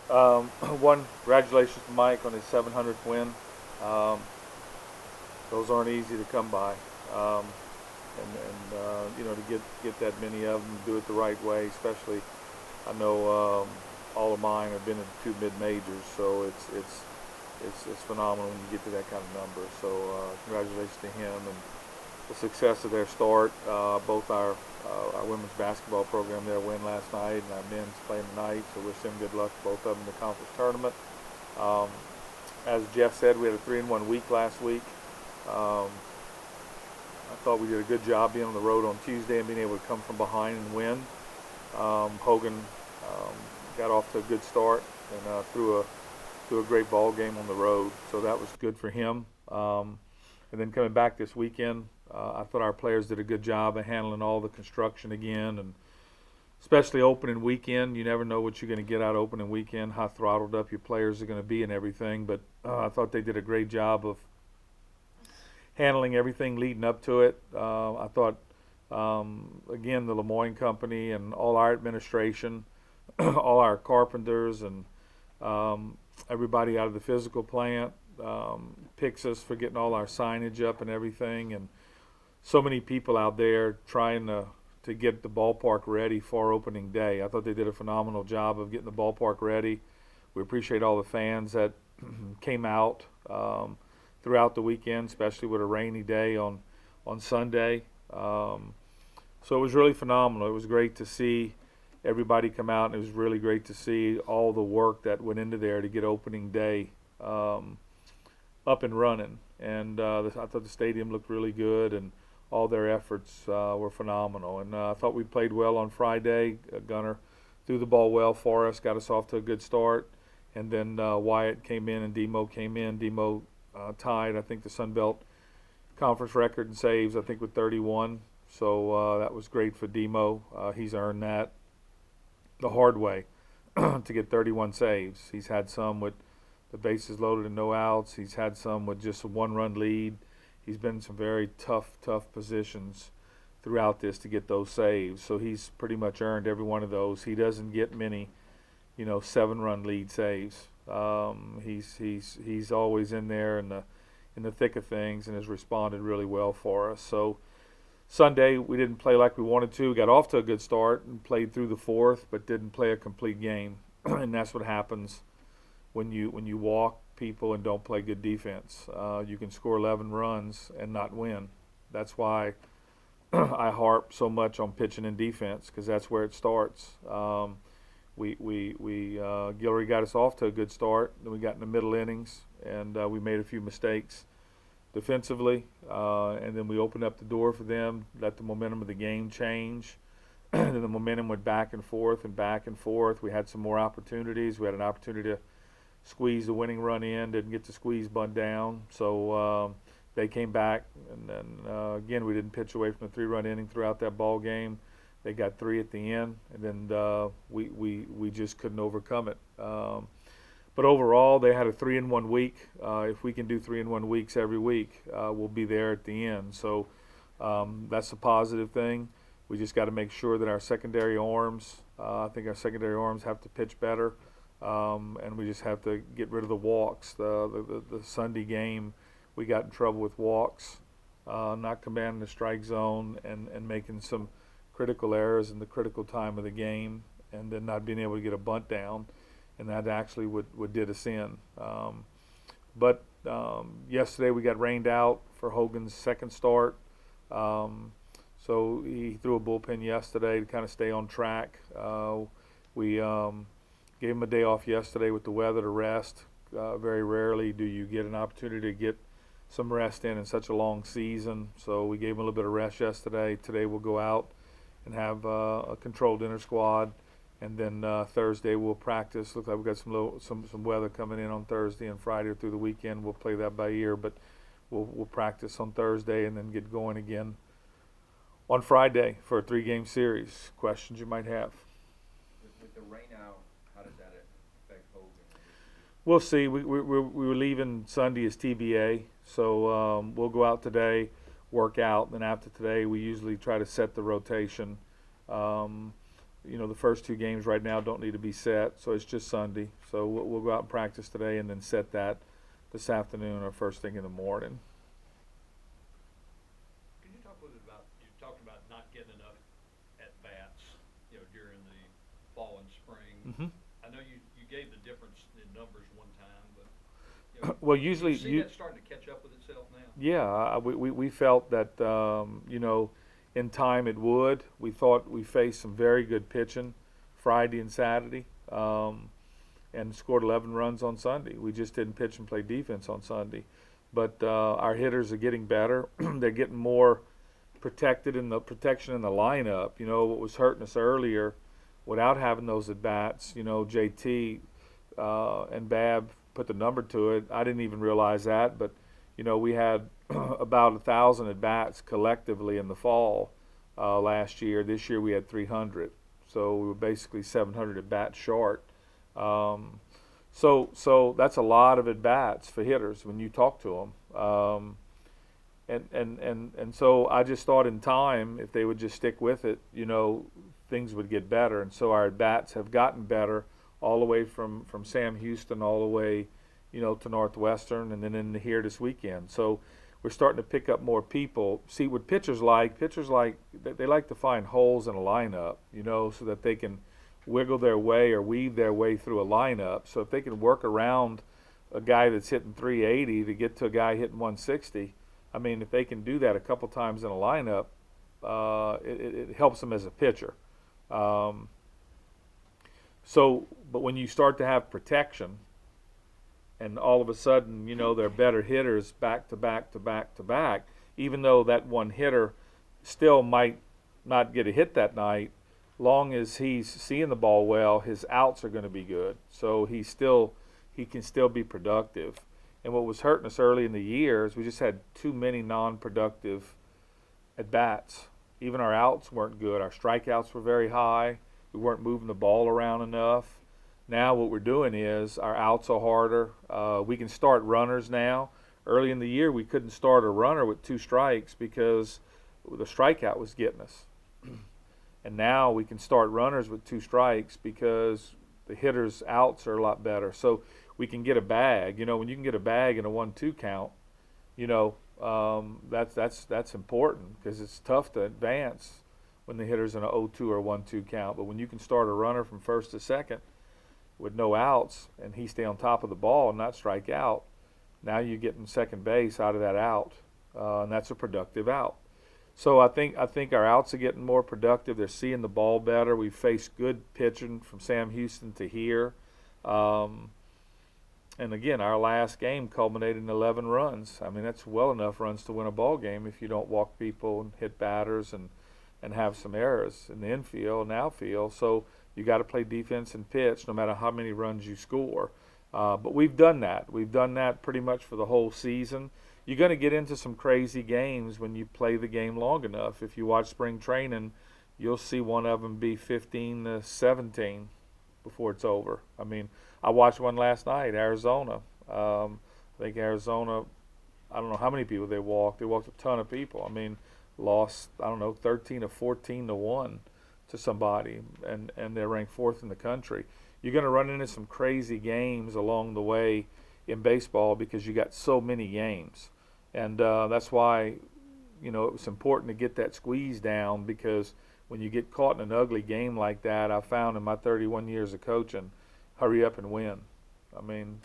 One, congratulations to Mike on his 700th win. Um, those aren't easy to come by, and to get that many of them, do it the right way. Especially, I know all of mine have been in two mid majors, so it's phenomenal when you get to that kind of number. So congratulations to him and the success of their start. Both our women's basketball program there win last night, and our men's playing tonight. So wish them good luck, both of them in the conference tournament. Um, as Jeff said, we had a 3-1 week last week. Um, I thought we did a good job being on the road on Tuesday and being able to come from behind and win. Hogan got off to a good start and threw a great ball game on the road, so that was good for him. And then coming back this weekend, I thought our players did a good job of handling all the construction again, and especially opening weekend. You never know what you're going to get out opening weekend, how throttled up your players are going to be and everything. But I thought they did a great job of handling everything leading up to it. I thought, again, the Lemoyne Company and all our administration, all our carpenters and everybody out of the physical plant picks us for getting all our signage up and everything. And so many people out there trying to get the ballpark ready for opening day. I thought they did a phenomenal job of getting the ballpark ready. We appreciate all the fans that came out throughout the weekend, especially with a rainy day on Sunday. So it was really phenomenal. It was great to see everybody come out, and it was really great to see all the work that went into there to get opening day up and running. And I thought the stadium looked really good, and all their efforts were phenomenal. And I thought we played well on Friday. Gunner threw the ball well for us, got us off to a good start. And then Wyatt came in and Demo came in. Demo tied, I think, the Sun Belt Conference record in saves, I think, with 31. So that was great for Demo. He's earned that the hard way to get 31 saves. He's had some with the bases loaded and no outs. He's had some with just a one-run lead. He's been in some very tough positions throughout this to get those saves. So he's pretty much earned every one of those. He doesn't get many, 7-run lead saves. He's always in there in the thick of things and has responded really well for us. So Sunday we didn't play like we wanted to. We got off to a good start and played through the fourth, but didn't play a complete game. And that's what happens when you walk people and don't play good defense. You can score 11 runs and not win. That's why I harp so much on pitching and defense, because that's where it starts. Guillory got us off to a good start. Then we got in the middle innings and we made a few mistakes defensively, and then we opened up the door for them, let the momentum of the game change. And then the momentum went back and forth and back and forth. We had some more opportunities. We had an opportunity to squeeze the winning run in, didn't get the squeeze bunt down. So they came back, and then again, we didn't pitch away from the 3-run inning throughout that ball game. They got 3 at the end, and then we just couldn't overcome it. But overall, they had a 3-in-1 week. If we can do 3-in-1 weeks every week, we'll be there at the end. So that's a positive thing. We just got to make sure that our secondary arms, I think our secondary arms have to pitch better, and we just have to get rid of the walks. The Sunday game, we got in trouble with walks, not commanding the strike zone, and making some critical errors in the critical time of the game, and then not being able to get a bunt down. And that actually would did us in. But yesterday we got rained out for Hogan's second start. So he threw a bullpen yesterday to kind of stay on track. We gave him a day off yesterday with the weather to rest. Very rarely do you get an opportunity to get some rest in such a long season. So we gave him a little bit of rest yesterday. Today we'll go out and have a controlled inner squad. And then Thursday we'll practice. Looks like we've got some weather coming in on Thursday and Friday through the weekend. We'll play that by ear, but we'll practice on Thursday and then get going again on Friday for a 3-game series. Questions you might have? With the rain out, how does that affect Hogan? We'll see. We were leaving Sunday as TBA, so we'll go out today, work out, and then after today we usually try to set the rotation. the first two games right now don't need to be set, so it's just Sunday. So we'll go out and practice today and then set that this afternoon or first thing in the morning. Can you talk a little bit about, you talked about not getting enough at-bats, during the fall and spring. Mm-hmm. I know you gave the difference in numbers one time, but, Well, usually you see that starting to catch up with itself now? Yeah, we felt that in time it would. We thought we faced some very good pitching Friday and Saturday, and scored 11 runs on Sunday. We just didn't pitch and play defense on Sunday, but our hitters are getting better. They're getting more protected in the protection in the lineup. What was hurting us earlier, without having those at bats. JT and Bab put the number to it. I didn't even realize that, but we had about 1,000 at bats collectively in the fall last year. This year we had 300, so we were basically 700 at bats short. So that's a lot of at bats for hitters when you talk to them. And so I just thought in time, if they would just stick with it, things would get better. And so our at bats have gotten better all the way from Sam Houston all the way, to Northwestern, and then in here this weekend. So we're starting to pick up more people. See what pitchers like. Pitchers they like to find holes in a lineup, so that they can wiggle their way or weave their way through a lineup. So if they can work around a guy that's hitting 380 to get to a guy hitting 160, I mean, if they can do that a couple times in a lineup, it helps them as a pitcher. But when you start to have protection, and all of a sudden, they're better hitters back to back to back to back, even though that one hitter still might not get a hit that night, long as he's seeing the ball well, his outs are going to be good. So he can still be productive. And what was hurting us early in the year is we just had too many non-productive at-bats. Even our outs weren't good. Our strikeouts were very high. We weren't moving the ball around enough. Now what we're doing is our outs are harder. We can start runners now. Early in the year, we couldn't start a runner with 2 strikes because the strikeout was getting us. And now we can start runners with 2 strikes because the hitters' outs are a lot better. So we can get a bag. When you can get a bag in a 1-2 count, that's important because it's tough to advance when the hitter's in a 0-2 or 1-2 count. But when you can start a runner from first to second with no outs and he stay on top of the ball and not strike out, now you're getting second base out of that out, and that's a productive out. So I think our outs are getting more productive. They're seeing the ball better. We've faced good pitching from Sam Houston to here. And again, our last game culminated in 11 runs. I mean, that's well enough runs to win a ball game if you don't walk people and hit batters and have some errors in the infield and outfield. So you got to play defense and pitch no matter how many runs you score. But we've done that. We've done that pretty much for the whole season. You're going to get into some crazy games when you play the game long enough. If you watch spring training, you'll see one of them be 15-17 before it's over. I mean, I watched one last night, Arizona. I think Arizona, I don't know how many people they walked. They walked a ton of people. I mean, lost, 13 or 14 to 1 to somebody, and they're ranked 4th in the country. You're going to run into some crazy games along the way in baseball because you got so many games. And that's why, it was important to get that squeeze down, because when you get caught in an ugly game like that, I found in my 31 years of coaching, hurry up and win. I mean,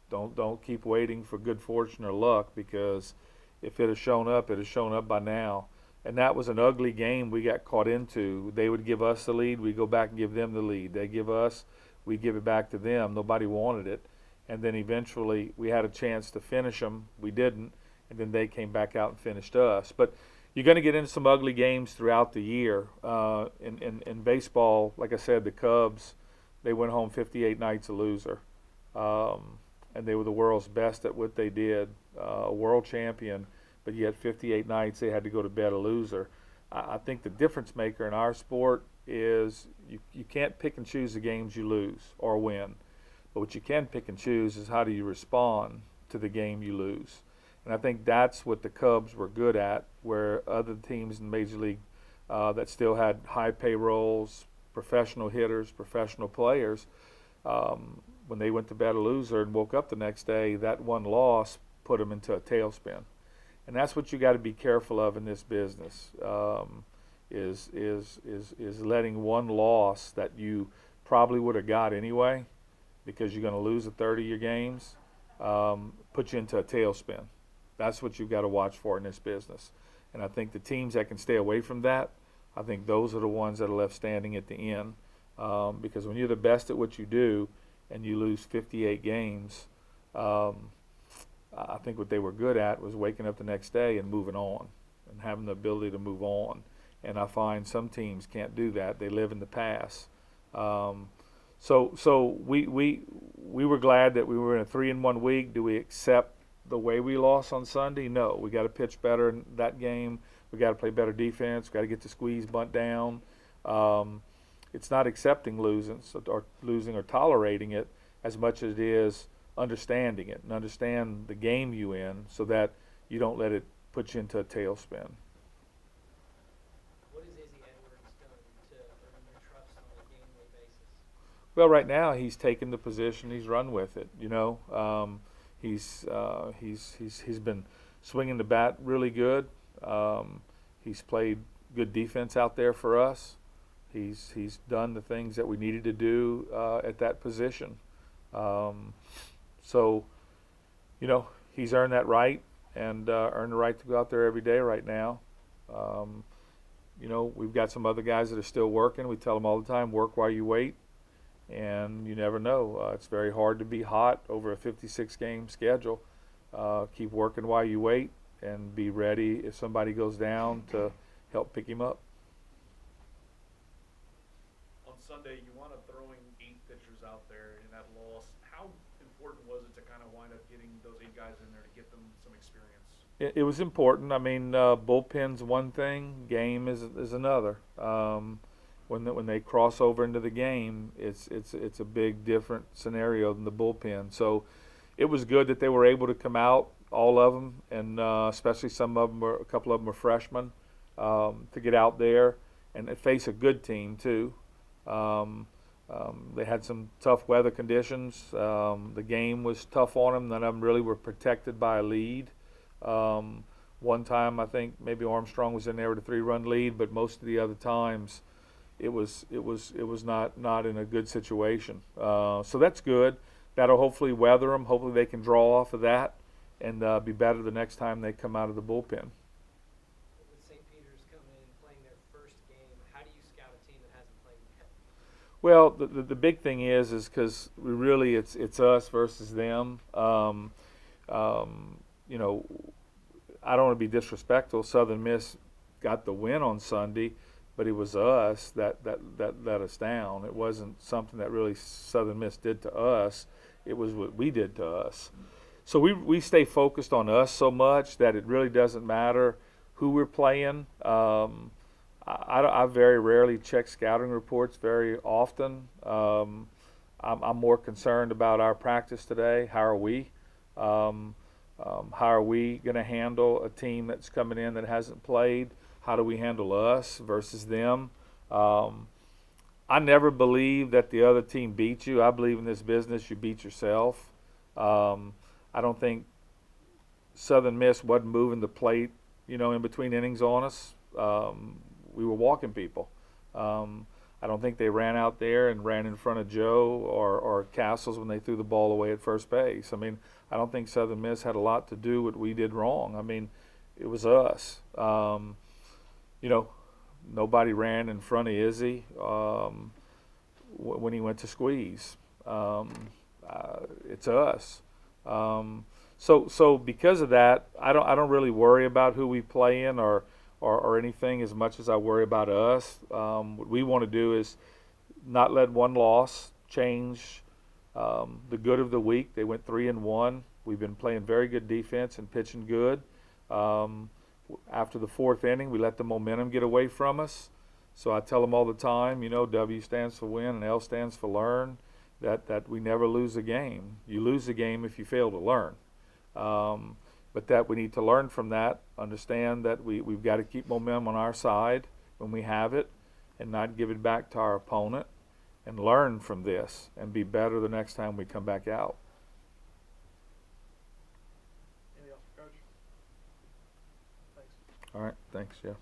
don't keep waiting for good fortune or luck, because if it had shown up, it had shown up by now. And that was an ugly game we got caught into. They would give us the lead, we go back and give them the lead. They give us, we give it back to them. Nobody wanted it. And then eventually we had a chance to finish them. We didn't. And then they came back out and finished us. But you're going to get into some ugly games throughout the year. In baseball, like I said, the Cubs, they went home 58 nights a loser. And they were the world's best at what they did, a world champion, but yet 58 nights they had to go to bed a loser. I think the difference maker in our sport is you can't pick and choose the games you lose or win. But what you can pick and choose is how do you respond to the game you lose. And I think that's what the Cubs were good at, where other teams in Major League that still had high payrolls, professional hitters, professional players, when they went to bed a loser and woke up the next day, that one loss put them into a tailspin. And that's what you got to be careful of in this business, is letting one loss that you probably would have got anyway, because you're going to lose a third of your games, put you into a tailspin. That's what you've got to watch for in this business. And I think the teams that can stay away from that, I think those are the ones that are left standing at the end. Because when you're the best at what you do and you lose 58 games, I think what they were good at was waking up the next day and moving on and having the ability to move on. And I find some teams can't do that. They live in the past. So we were glad that we were in a 3-1 week. Do we accept the way we lost on Sunday? No. We got to pitch better in that game. We got to play better defense. We got to get the squeeze bunt down. It's not accepting losing or tolerating it as much as it is understanding it and understand the game you in, so that you don't let it put you into a tailspin. What has Izzy Edwards done to earn your trust on a game-to-day basis? Well, right now he's taken the position. He's run with it. He's been swinging the bat really good. He's played good defense out there for us. He's done the things that we needed to do at that position. So, he's earned that right and earned the right to go out there every day right now. We've got some other guys that are still working. We tell them all the time, work while you wait. And you never know. It's very hard to be hot over a 56-game schedule. Keep working while you wait and be ready if somebody goes down to help pick him up. On Sunday, you wound up throwing 8 pitchers out there in that loss. How important was it to kind of wind up getting those 8 guys in there to get them some experience? It was important. I mean, bullpen's one thing, game is another. When they cross over into the game, it's a big different scenario than the bullpen. So it was good that they were able to come out, all of them, and especially a couple of them were freshmen, to get out there and face a good team too. They had some tough weather conditions. The game was tough on them. None of them really were protected by a lead. One time I think maybe Armstrong was in there with a 3-run lead, but most of the other times it was not in a good situation. So that's good. That'll hopefully weather them. Hopefully they can draw off of that and be better the next time they come out of the bullpen. With St. Peter's coming in and playing their first game, how do you scout a team that hasn't played yet? Well, the big thing is because really it's us versus them. I don't want to be disrespectful. Southern Miss got the win on Sunday, but it was us that let us down. It wasn't something that really Southern Miss did to us. It was what we did to us. So we stay focused on us so much that it really doesn't matter who we're playing. I very rarely check scouting reports very often. I'm more concerned about our practice today. How are we? How are we going to handle a team that's coming in that hasn't played? How do we handle us versus them? I never believe that the other team beats you. I believe in this business you beat yourself. I don't think Southern Miss wasn't moving the plate, in between innings on us. We were walking people. I don't think they ran out there and ran in front of Joe or Castles when they threw the ball away at first base. I mean, I don't think Southern Miss had a lot to do with what we did wrong. I mean, it was us. Nobody ran in front of Izzy when he went to squeeze. It's us. So because of that, I don't really worry about who we play in or anything as much as I worry about us. What we want to do is not let one loss change the good of the week. They went 3-1. We've been playing very good defense and pitching good. After the 4th inning, we let the momentum get away from us. So I tell them all the time, W stands for win and L stands for learn, that we never lose a game. You lose a game if you fail to learn. But that we need to learn from that, understand that we've got to keep momentum on our side when we have it, and not give it back to our opponent, and learn from this and be better the next time we come back out. Anything else, Coach? Thanks. All right, thanks, Jeff.